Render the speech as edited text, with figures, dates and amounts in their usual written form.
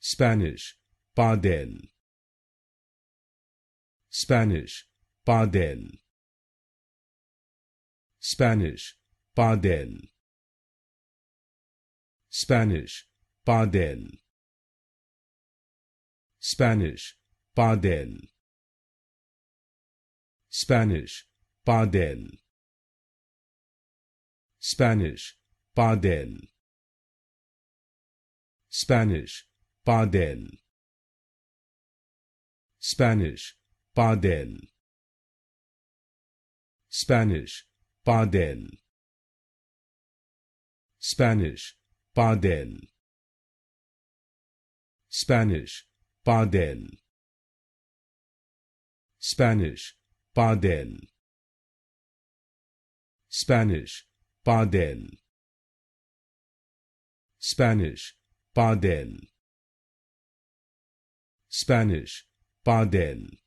Spanish, Pádel. Spanish, Pádel. Spanish, Pádel. Spanish, Pádel. Spanish, Pádel. Spanish, Pádel. Spanish, Pádel. Spanish, Pádel. Spanish, Pádel. Spanish, Pádel. Spanish, Pádel. Spanish, Pádel. Spanish, Pádel. Spanish, Pádel. Spanish, Pádel. Spanish, Pádel.